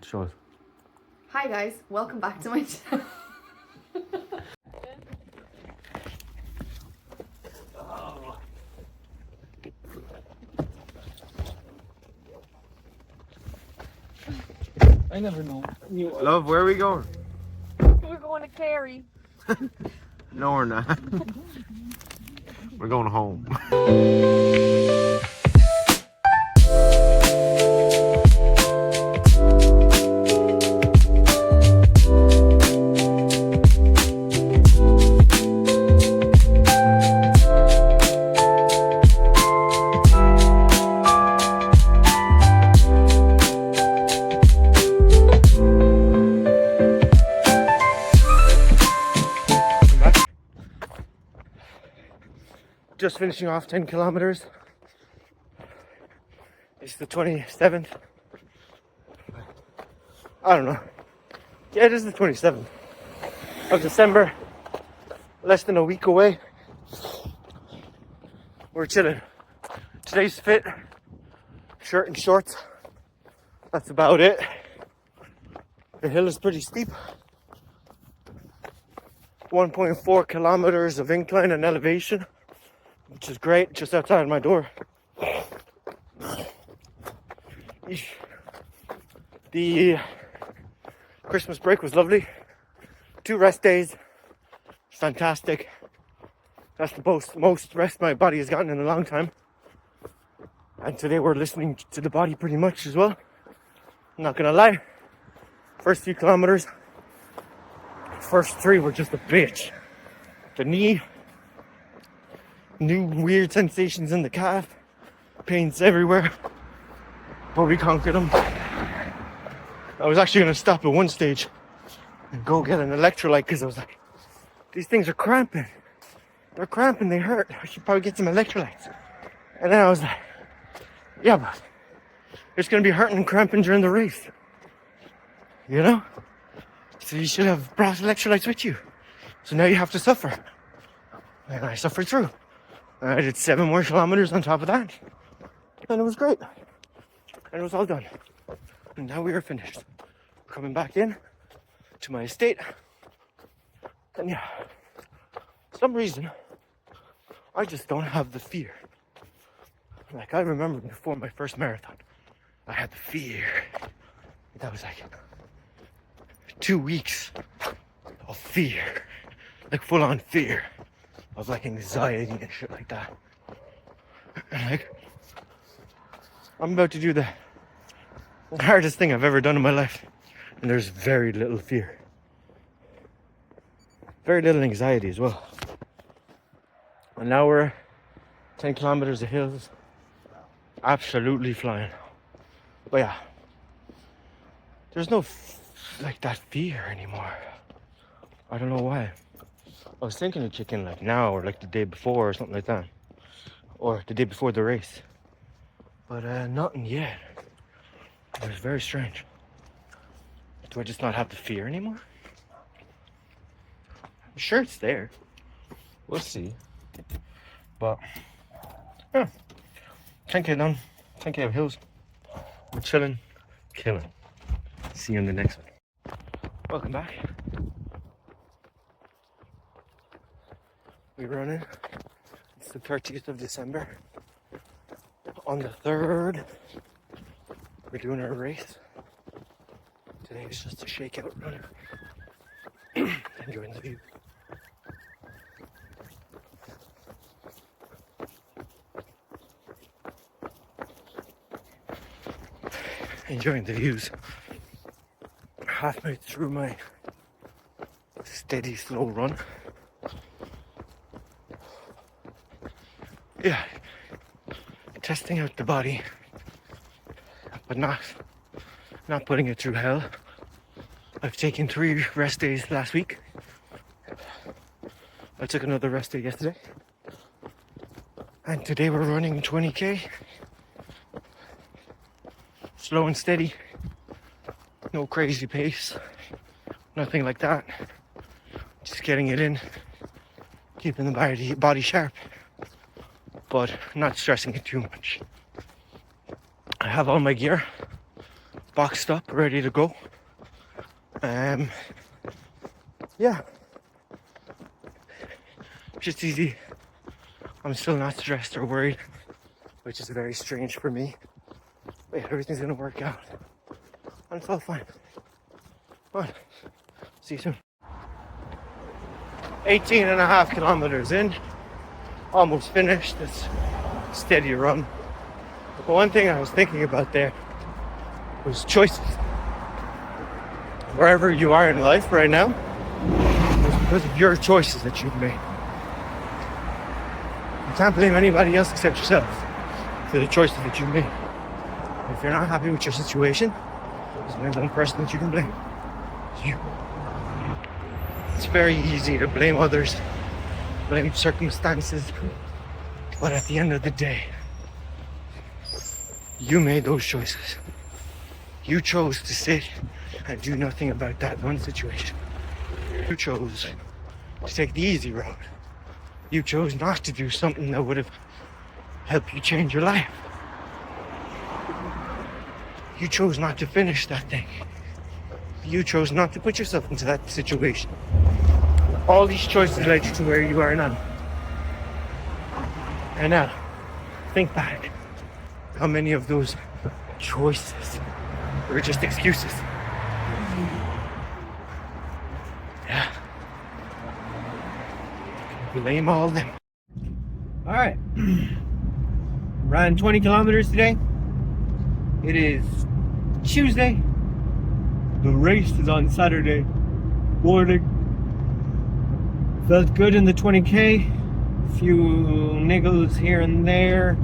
Show us. Hi guys, welcome back to my channel. I never know. Love, where are we going? We're going to Kerry. No, we're not. We're going home. Just finishing off 10 kilometers. It's the 27th. I don't know. Yeah, it is the 27th of December. Less than a week away. We're chilling. Today's fit. Shirt and shorts. That's about it. The hill is pretty steep. 1.4 kilometers of incline and elevation, which is great, just outside my door. The Christmas break was lovely. 2 rest days. Fantastic. That's the most rest my body has gotten in a long time. And today we're listening to the body pretty much as well. I'm not gonna lie. First few kilometers, first 3 were just a bitch. The knee, new weird sensations in the calf, pains everywhere, but we conquered them. I was actually going to stop at one stage and go get an electrolyte because I was like, these things are cramping. They're cramping, they hurt. I should probably get some electrolytes. And then I was like, yeah, but it's going to be hurting and cramping during the race. You know? So you should have brought electrolytes with you. So now you have to suffer. And I suffered through. I did 7 more kilometers on top of that. And it was great. And it was all done. And now we are finished. Coming back in to my estate. And yeah, for some reason, I just don't have the fear. Like I remember before my first marathon, I had the fear. That was like 2 weeks of fear. Like full on fear. Of like anxiety and shit like that. And like, I'm about to do the hardest thing I've ever done in my life. And there's very little fear. Very little anxiety as well. And now we're 10 kilometers of hills. Absolutely flying. But yeah, there's no like that fear anymore. I don't know why. I was thinking of chicken like now or like the day before or something like that. Or the day before the race. But nothing yet. It was very strange. Do I just not have the fear anymore? I'm sure it's there. We'll see. But yeah. 10k done. 10k of hills. We're chilling. Killing. See you in the next one. Welcome back. We're running. It's the 30th of December. On the 3rd, we're doing our race. Today is just a shakeout run. Enjoying the view. Enjoying the views. Halfway through my steady, slow run. Yeah, testing out the body, but not putting it through hell. I've taken 3 rest days last week. I took another rest day yesterday. And today we're running 20k. Slow and steady. No crazy pace. Nothing like that. Just getting it in. Keeping the body sharp. But not stressing it too much. I have all my gear. boxed up, ready to go. Yeah, just easy. I'm still not stressed or worried, which is very strange for me. But yeah, everything's gonna work out. And it's all fine. Well, see you soon. 18.5 kilometers in. Almost finished. It's a steady run. But one thing I was thinking about there was choices. Wherever you are in life right now, it's because of your choices that you've made. You can't blame anybody else except yourself for the choices that you made. If you're not happy with your situation, there's only one person that you can blame. It's you. It's very easy to blame others, blame circumstances, but at the end of the day, you made those choices. You chose to sit and do nothing about that one situation. You chose to take the easy road. You chose not to do something that would have helped you change your life. You chose not to finish that thing. You chose not to put yourself into that situation. All these choices led you to where you are now. And now, think back. How many of those choices were just excuses? Yeah. Blame all of them. Alright. Ran 20 kilometers today. It is Tuesday. The race is on Saturday morning. Felt good in the 20k. A few niggles here and there.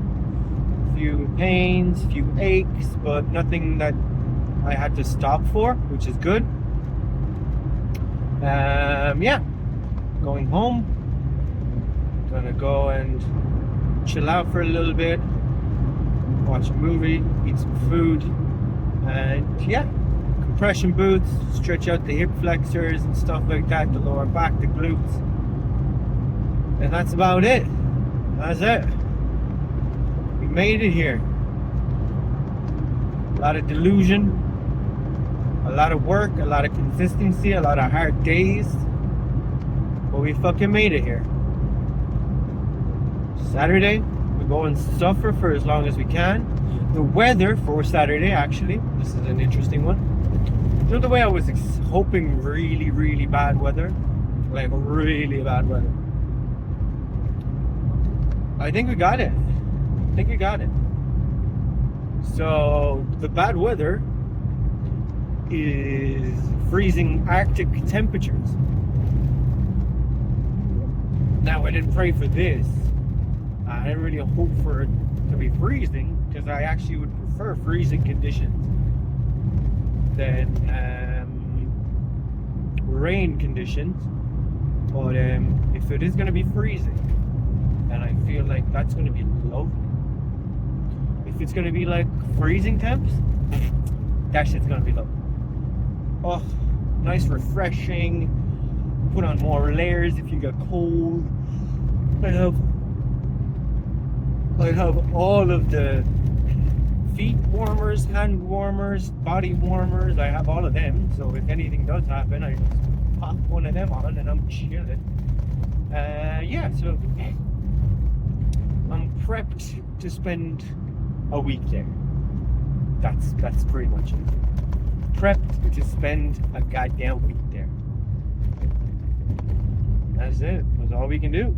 A few pains, a few aches, but nothing that I had to stop for, which is good. Yeah. Going home. Gonna go and chill out for a little bit. Watch a movie, eat some food, and yeah, compression boots, stretch out the hip flexors and stuff like that, the lower back, the glutes, and that's about it. That's it. We made it here. A lot of delusion, a lot of work, a lot of consistency, a lot of hard days, but we fucking made it here. Saturday, we go and suffer for as long as we can. The weather for Saturday, actually, this is an interesting one. You know, the way I was hoping really, really bad weather, like really bad weather. I think we got it. So the bad weather is freezing Arctic temperatures. Now, I didn't pray for this. I didn't really hope for it to be freezing, because I actually would prefer freezing conditions than rain conditions. But if it is going to be freezing, then I feel like that's going to be lovely. If it's going to be like freezing temps, that shit's going to be lovely. Oh, nice, refreshing. Put on more layers if you get cold. I have all of the feet warmers, hand warmers, body warmers. I have all of them. So if anything does happen, I just pop one of them on and I'm chilling. Yeah, so I'm prepped to spend a week there. That's pretty much it. Prepped to spend a goddamn week there. That's it. That's all we can do.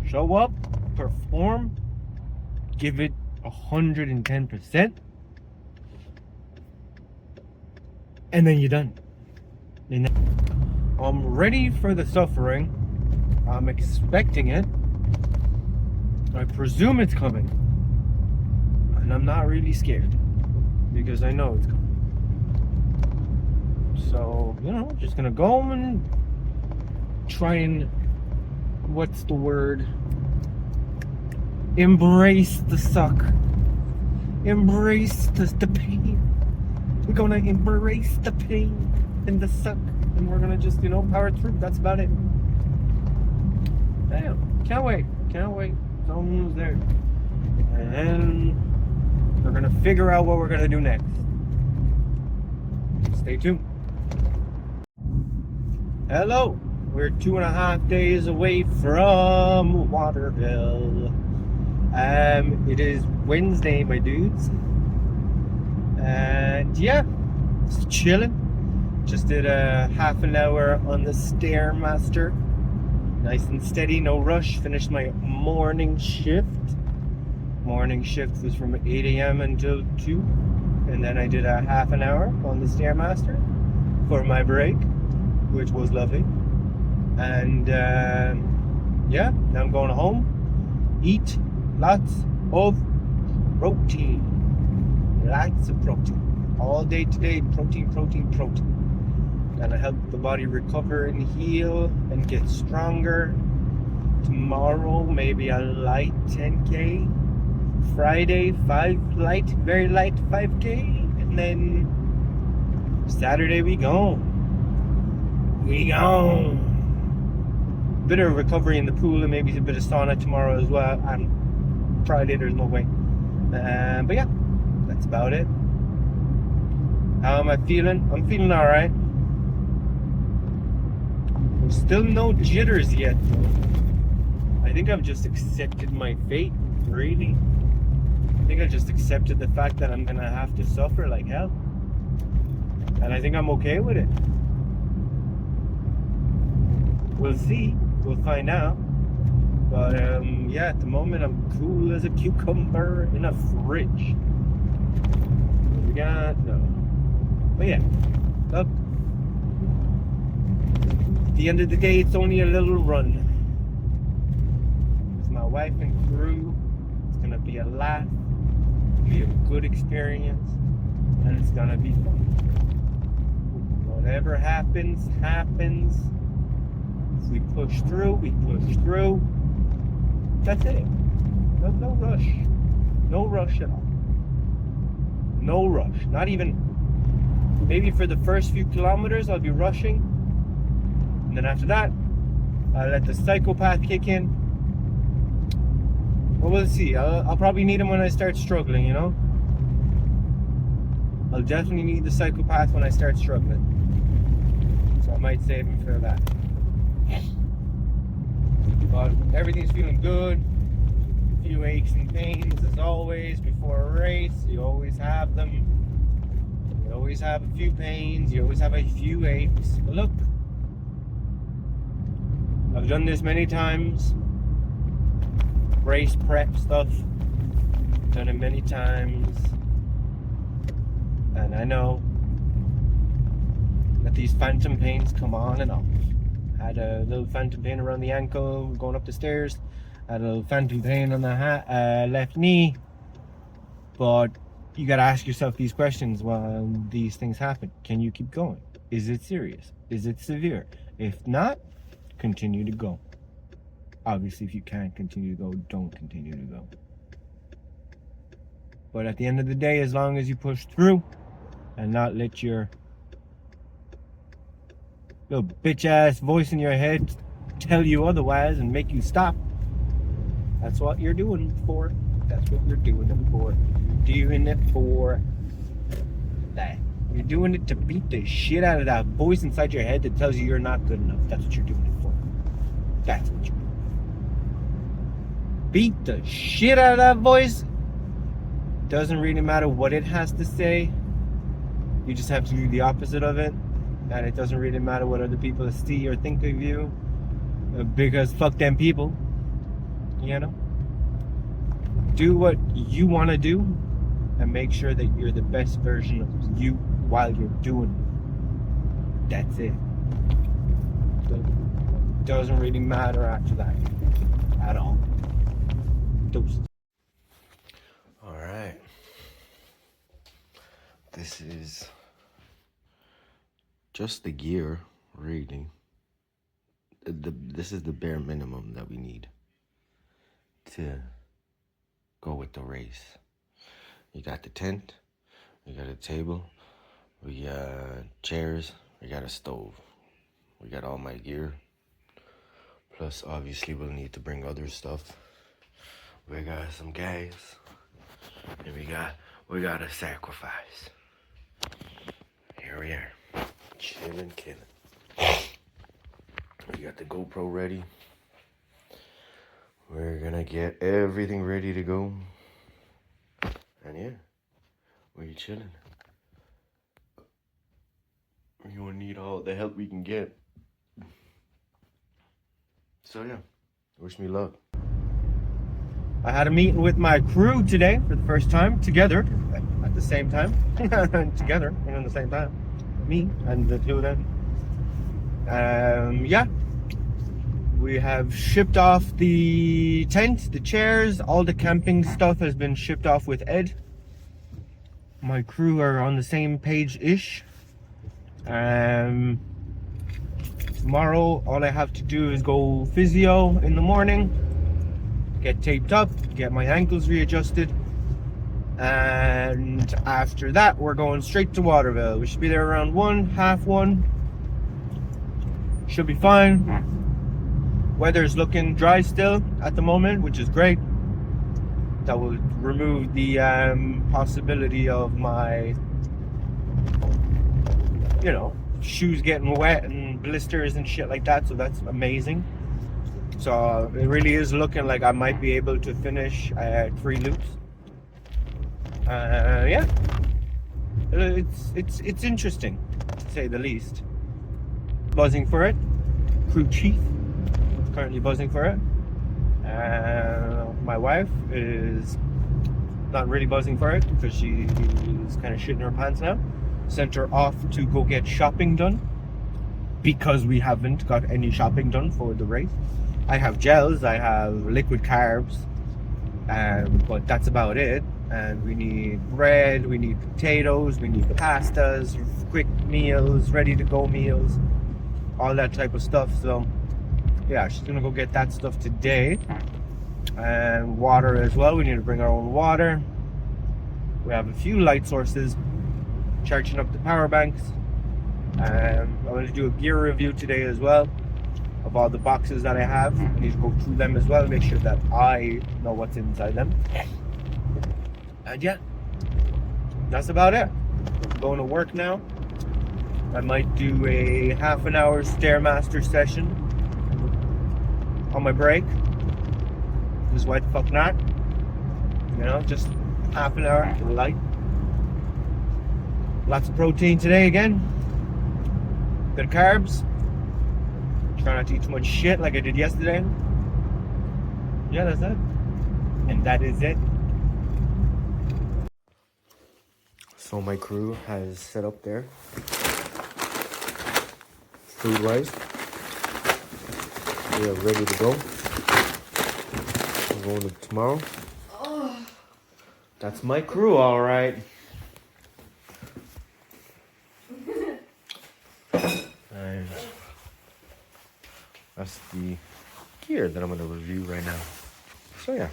Show up, perform, give it 110%, and then you're done. And then I'm ready for the suffering. I'm expecting it. I presume it's coming. And I'm not really scared, because I know it's coming. So, you know, just gonna go and try and, what's the word? Embrace the suck. Embrace the pain. We're gonna embrace the pain and the suck, and we're gonna just, you know, power through. That's about it. Damn, can't wait. It's almost there. And then we're gonna figure out what we're gonna do next. Stay tuned. Hello. We're 2.5 days away from Waterville. It is Wednesday, my dudes. And yeah, just chilling. Just did a half an hour on the Stairmaster. Nice and steady, no rush. Finished my morning shift. Morning shift was from 8 a.m. until 2. And then I did a half an hour on the Stairmaster for my break, which was lovely. And yeah, now I'm going home. Eat lots of protein. Lots of protein. All day today, protein. Gonna help the body recover and heal and get stronger. Tomorrow, maybe a light 10K. Friday, very light 5K. And then Saturday, we go. Bit of recovery in the pool and maybe a bit of sauna tomorrow as well. And Friday, there's no way. But yeah, that's about it. How am I feeling? I'm feeling alright. Still no jitters yet. I think I've just accepted my fate, really. I think I just accepted the fact that I'm gonna have to suffer like hell. And I think I'm okay with it. We'll see. We'll find out. But yeah, at the moment I'm cool as a cucumber in a fridge. We got no. But yeah, look. At the end of the day, it's only a little run. With my wife and crew, it's gonna be a laugh, be a good experience, and it's gonna be fun. Whatever happens, happens. If we push through, we push through. That's it. No rush. No rush at all. No rush. Not even, maybe for the first few kilometers, I'll be rushing. And then after that, I'll let the psychopath kick in. Well, we'll see. I'll probably need him when I start struggling, you know? I'll definitely need the psychopath when I start struggling. So I might save him for that. But everything's feeling good. A few aches and pains as always before a race. You always have them. You always have a few pains. You always have a few aches. But look, I've done this many times. Race prep stuff. Done it many times. And I know that these phantom pains come on and off. Had a little phantom pain around the ankle going up the stairs. Had a little phantom pain on the left knee. But you gotta ask yourself these questions when these things happen. Can you keep going? Is it serious? Is it severe? If not, continue to go. Obviously, if you can't continue to go, don't continue to go. But at the end of the day, as long as you push through and not let your little bitch ass voice in your head tell you otherwise and make you stop, that's what you're doing it for. That's what you're doing it for. Doing it for that. You're doing it to beat the shit out of that voice inside your head that tells you you're not good enough. That's what you're doing it for. That's what you're doing. Beat the shit out of that voice. Doesn't really matter what it has to say. You just have to do the opposite of it. And it doesn't really matter what other people see or think of you. Because fuck them people. You know? Do what you want to do. And make sure that you're the best version of you while you're doing it. That's it. Doesn't really matter after that. At all. Deuces. Alright. This is just the gear, really. This is the bare minimum that we need to go with the race. You got the tent, we got a table, we got chairs, we got a stove. We got all my gear. Plus, obviously, we'll need to bring other stuff. We got some gas. And we got a sacrifice. Here here we are. Chilling. We got the GoPro ready. We're gonna get everything ready to go. And yeah, we're chilling. We're gonna need all the help we can get. So yeah, wish me luck. I had a meeting with my crew today for the first time, together, at the same time. Together, and at the same time. Me and the two of them. Yeah. We have shipped off the tent, the chairs, all the camping stuff has been shipped off with Ed. My crew are on the same page-ish. Tomorrow, all I have to do is go physio in the morning, get taped up, get my ankles readjusted, and after that, we're going straight to Waterville. We should be there around 1, half 1. Should be fine. Weather's looking dry still at the moment, which is great. That will remove the possibility of my, shoes getting wet and blisters and shit like that. So that's amazing. So it really is looking like I might be able to finish 3 loops. Yeah, it's interesting to say the least. Buzzing for it. Crew chief currently buzzing for it. My wife is not really buzzing for it because she is kind of shitting her pants now. Sent her off to go get shopping done because we haven't got any shopping done for the race. I have gels, I have liquid carbs, but that's about it. And we need bread, we need potatoes, we need pastas, quick meals, ready to go meals, all that type of stuff. So yeah, she's gonna go get that stuff today. And water as well, we need to bring our own water. We have a few light sources, charging up the power banks. I'm going to do a gear review today as well of all the boxes that I have. I need to go through them as well, make sure that I know what's inside them. And yeah, that's about it. I'm going to work now. I might do a half an hour Stairmaster session on my break. Because why the fuck not? Just half an hour, light. Lots of protein today again. Bit of carbs. Try not to eat too much shit like I did yesterday. Yeah, that's it. And that is it. So my crew has set up there. Food-wise. We are ready to go. We're going to tomorrow. That's my crew, all right. And that's the gear that I'm going to review right now. So yeah.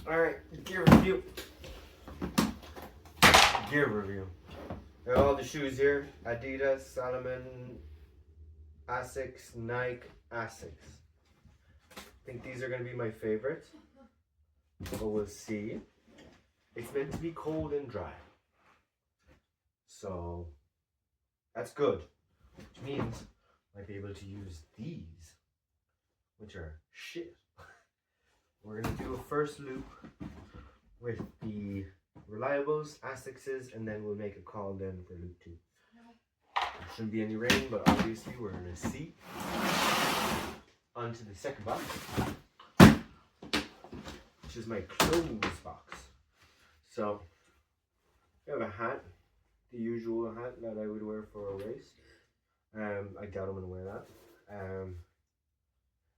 All right, gear review. Gear review. Got all the shoes here: Adidas, Salomon, Asics, Nike, Asics. I think these are going to be my favorites, but we'll see. It's meant to be cold and dry, so that's good, which means I might be able to use these, which are shit. We're going to do a first loop with the Reliables, Asic's, and then we'll make a call then for loop 2. There shouldn't be any rain, but obviously we're going to see. Onto the second box, which is my clothes box. So, I have a hat, the usual hat that I would wear for a race. I doubt I'm going to wear that.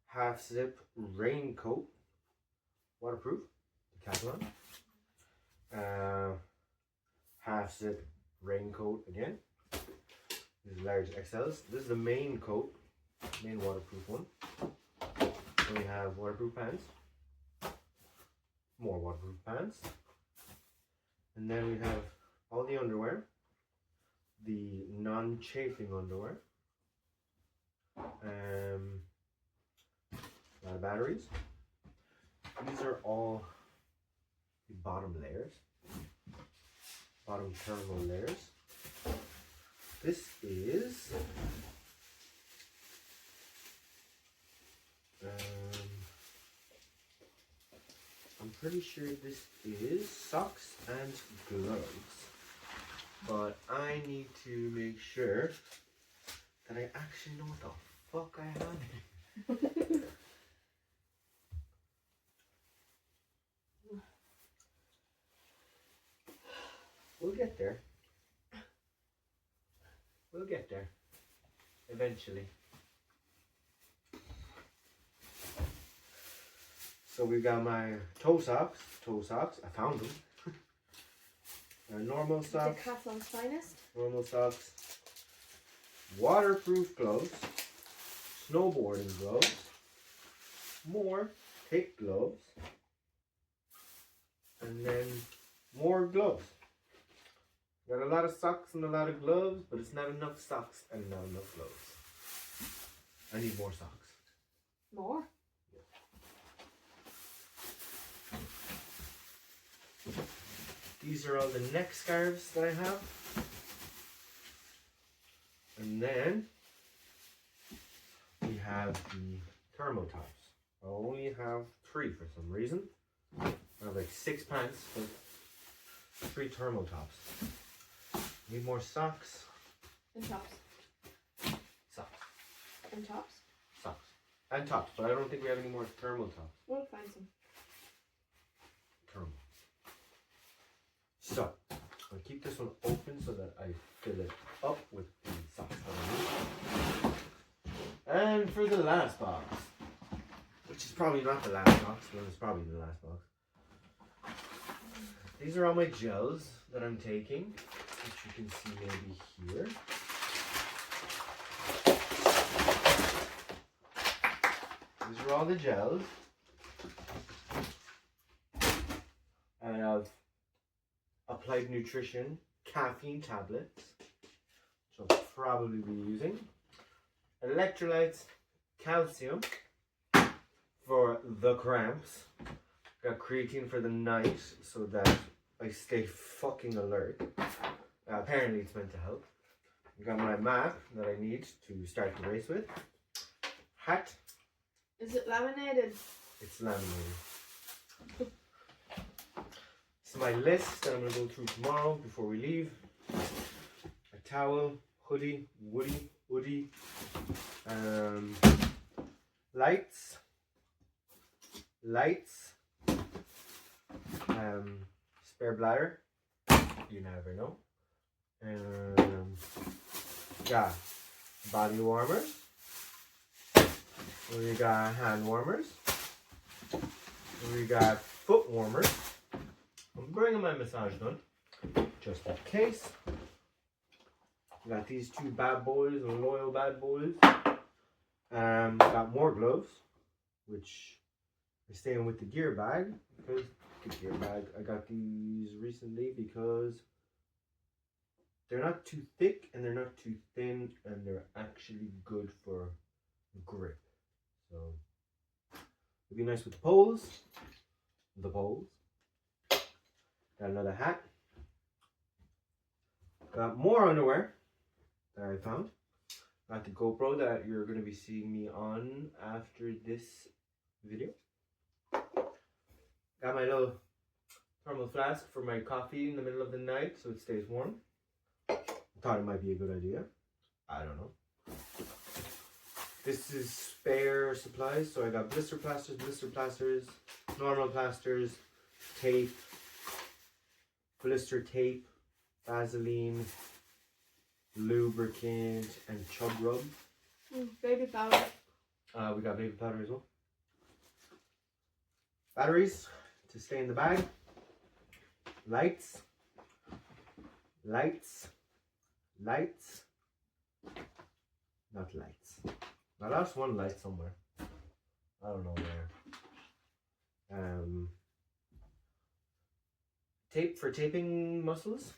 Half zip raincoat, waterproof, Decathlon. Half zip raincoat again. These are large XLs. This is the main coat, main waterproof one. Then we have waterproof pants, more waterproof pants, and then we have all the underwear, the non-chafing underwear, a lot of batteries. These are all the bottom layers, bottom thermal layers. This is I'm pretty sure this is socks and gloves, but I need to make sure that I actually know what the fuck I have. We'll get there. We'll get there. Eventually. So we got my toe socks. I found them. Normal socks. Decathlon's finest. Normal socks. Waterproof gloves. Snowboarding gloves. More thick gloves. And then more gloves. Got a lot of socks and a lot of gloves, but it's not enough socks and not enough gloves. I need more socks. More? Yeah. These are all the neck scarves that I have. And then we have the thermal tops. I only have 3 for some reason. I have like 6 pants, but 3 thermal tops. Need more socks. And tops. Socks. And tops. Socks. And tops, but I don't think we have any more thermal tops. We'll find some. Thermal. So, I'll keep this one open so that I fill it up with the socks that I need. And for the last box, which is probably not the last box, but it's probably the last box. These are all my gels that I'm taking, which you can see maybe here. These are all the gels. I have Applied Nutrition caffeine tablets, which I'll probably be using. Electrolytes, calcium for the cramps. Got creatine for the night so that I stay fucking alert. Apparently it's meant to help. I got my map that I need to start the race with. Hat. Is it laminated? It's laminated. This is my list that I'm going to go through tomorrow before we leave. A towel, hoodie, woody, lights, spare bladder, you never know, got body warmers, we got hand warmers, we got foot warmers. I'm bringing my massage gun just in case. Got these 2 bad boys, loyal bad boys. Got more gloves, which are staying with the gear bag. Because the gear bag, I got these recently because they're not too thick and they're not too thin, and they're actually good for grip. So it'd be nice with the poles. Got another hat. Got more underwear that I found. Got the GoPro that you're going to be seeing me on after this video. Got my little thermal flask for my coffee in the middle of the night so it stays warm. Thought it might be a good idea. I don't know. This is spare supplies, so I got blister plasters, normal plasters, tape, blister tape, Vaseline, lubricant, and chub rub. Baby powder. We got baby powder as well. Batteries to stay in the bag. Lights. Not lights. I lost one light somewhere. I don't know where. Tape for taping muscles.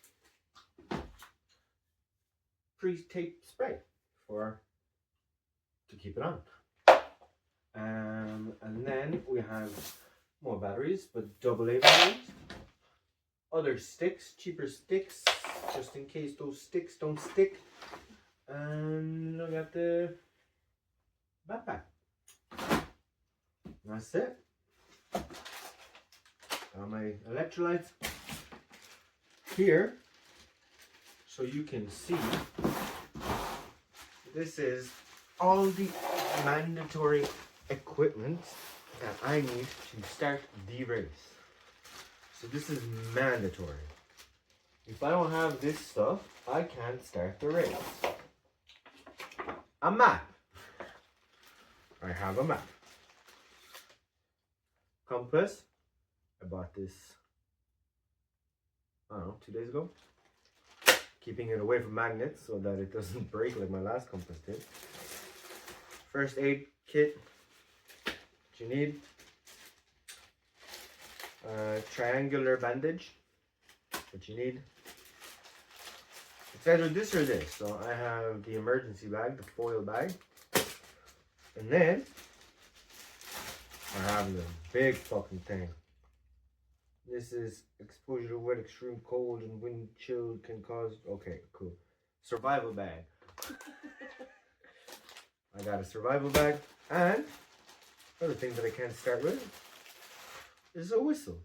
Pre-tape spray to keep it on. And then we have more batteries, but AA batteries. other sticks, cheaper sticks, just in case those sticks don't stick. And I got the backpack. That's it. Got my electrolytes here, so you can see. This is all the mandatory equipment that I need to start the race. So this is mandatory. If I don't have this stuff, I can't start the race. A map. I have a map. Compass. I bought this, I don't know, 2 days ago. Keeping it away from magnets so that it doesn't break like my last compass did. First aid kit. What you need. Triangular bandage. What you need. It's either this or this. So I have the emergency bag, the foil bag. And then I have the big fucking thing. This is exposure to wet, extreme cold, and wind chill can cause. Okay, cool. Survival bag. I got a survival bag, and another thing that I can't start with is a whistle,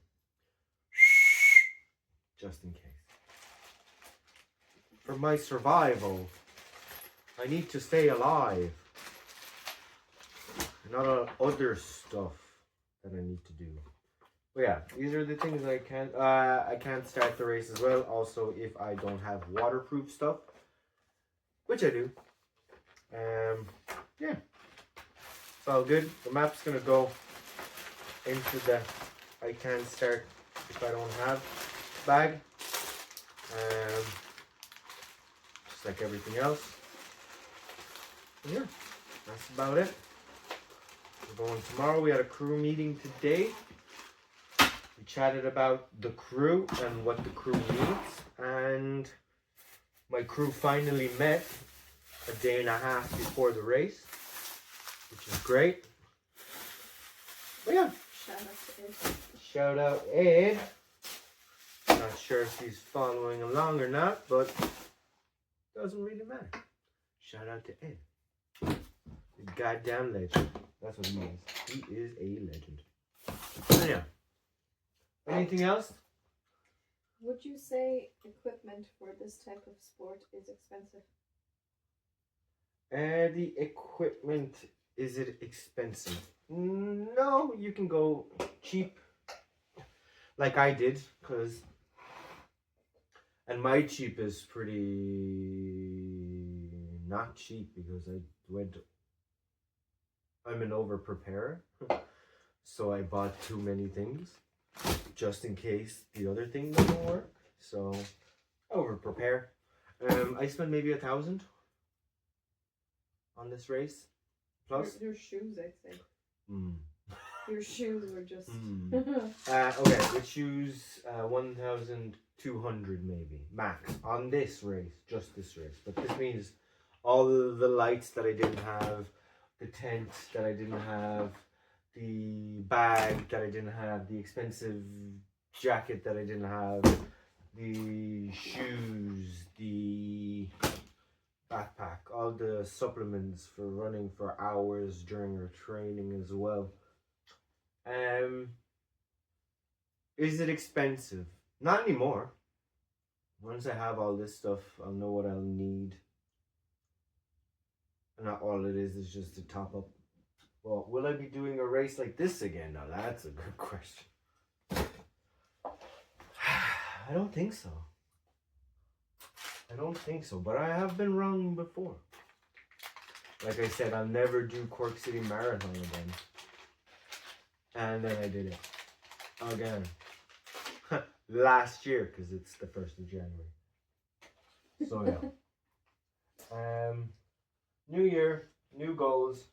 just in case. For my survival, I need to stay alive. Not other stuff that I need to do. But yeah, these are the things I can't start the race as well. Also, if I don't have waterproof stuff, which I do. Yeah, it's all good. The map's gonna go into the I can't start if I don't have bag. Just like everything else. Yeah, that's about it. We're going tomorrow. We had a crew meeting today. We chatted about the crew and what the crew needs, and my crew finally met a day and a half before the race, which is great. But yeah, Shout out to Ed. shout out Ed. Not sure if he's following along or not, but doesn't really matter. Shout out to Ed, the goddamn legend. That's what he is. He is a legend. So yeah. Anything else? Would you say equipment for this type of sport is expensive? The equipment, is it expensive? No, you can go cheap, like I did, and my cheap is pretty not cheap because I'm an over preparer, so I bought too many things just in case the other thing doesn't work. So over prepare. I spent maybe 1,000 on this race. Plus Your shoes, I'd say. Mm. Your shoes were just. Okay, the shoes 1,200 maybe max on this race, just this race. But this means all the lights that I didn't have, the tent that I didn't have, the bag that I didn't have, the expensive jacket that I didn't have, the shoes, the backpack, all the supplements for running for hours during our training as well. Is it expensive? Not anymore. Once I have all this stuff, I'll know what I'll need. And not all it is just to top up. Well, will I be doing a race like this again? Now that's a good question. I don't think so. I don't think so, but I have been wrong before. Like I said, I'll never do Cork City Marathon again. And then I did it again. Last year, because it's the 1st of January. So yeah. New year, new goals.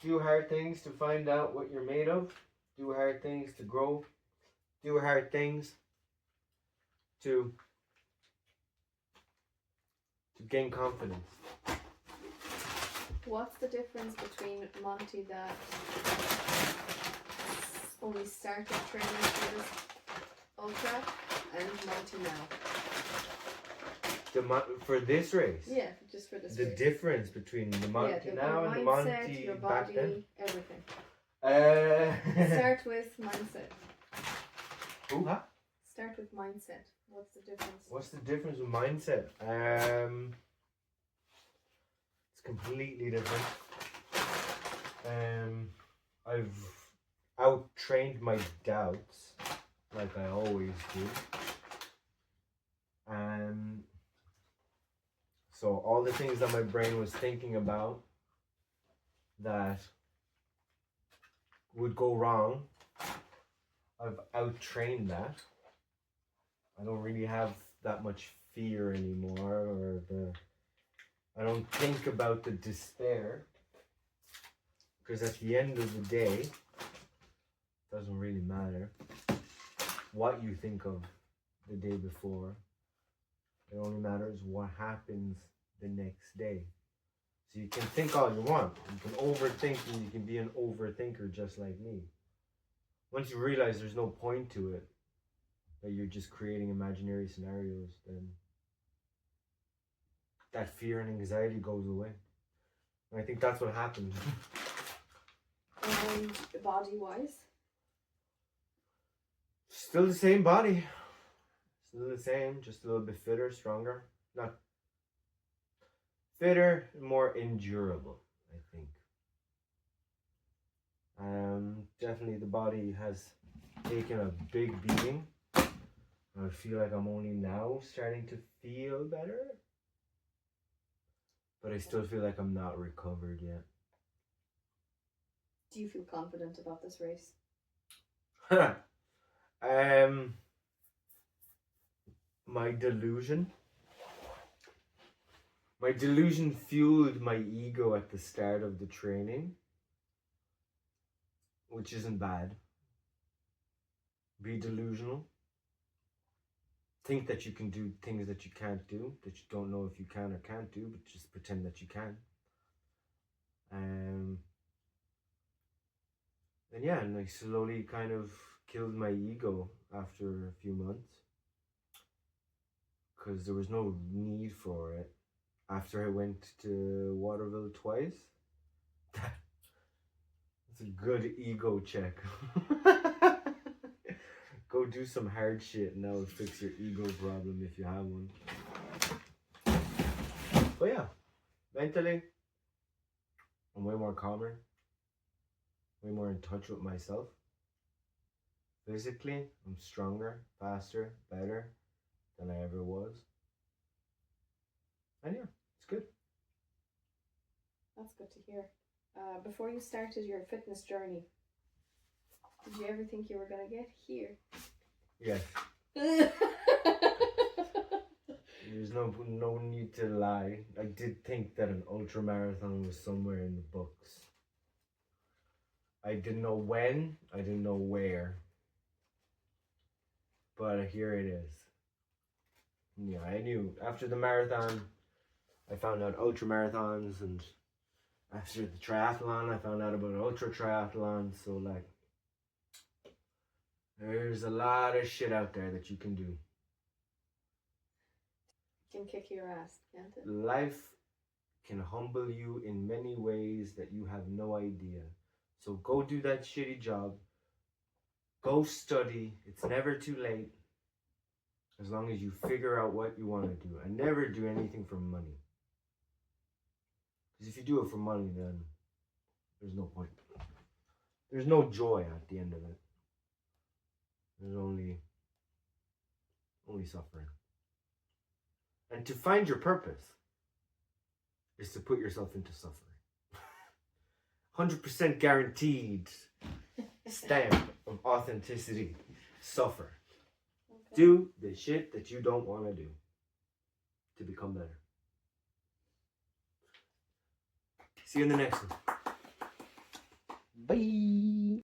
Do hard things to find out what you're made of. Do hard things to grow. Do hard things to gain confidence. What's the difference between Monty that only started training for this Ultra and Mighty Now. For this race? Yeah, just for this The race. difference between the Monty your now and the mindset, Monty your back body, then? everything. Start Start with mindset. Huh? Start with mindset. What's the difference? What's the difference with mindset? It's completely different. I've out-trained my doubts, like I always do. So all the things that my brain was thinking about that would go wrong, I've out-trained that. I don't really have that much fear anymore, I don't think about the despair, because at the end of the day, it doesn't really matter what you think of the day before. It only matters what happens the next day. So you can think all you want. You can overthink, and you can be an overthinker just like me. Once you realize there's no point to it, that you're just creating imaginary scenarios, then that fear and anxiety goes away. And I think that's what happened. And body-wise? Still the same body. Still the same, just a little bit fitter, stronger. Not fitter, more endurable, I think. Definitely the body has taken a big beating. I feel like I'm only now starting to feel better. But I still feel like I'm not recovered yet. Do you feel confident about this race? My delusion fueled my ego at the start of the training, which isn't bad. Be delusional. Think that you can do things that you can't do, that you don't know if you can or can't do, but just pretend that you can. And yeah, and I slowly kind of killed my ego after a few months, because there was no need for it. After I went to Waterville twice, it's a good ego check. Go do some hard shit and that will fix your ego problem if you have one. But yeah, mentally, I'm way more calmer, way more in touch with myself. Physically, I'm stronger, faster, better than I ever was. And yeah, it's good. That's good to hear. Before you started your fitness journey, did you ever think you were going to get here? Yes. There's no need to lie. I did think that an ultra marathon was somewhere in the books. I didn't know when, I didn't know where. But here it is. Yeah, I knew. After the marathon, I found out ultra marathons, and after the triathlon, I found out about ultra triathlon. So like, there's a lot of shit out there that you can do. Can kick your ass, can't it? Life can humble you in many ways that you have no idea. So go do that shitty job. Go study. It's never too late. As long as you figure out what you want to do. And never do anything for money. Because if you do it for money, then there's no point. There's no joy at the end of it. There's only suffering. And to find your purpose is to put yourself into suffering. 100% guaranteed stamp of authenticity. Suffer. Okay. Do the shit that you don't want to do to become better. See you in the next one. Bye.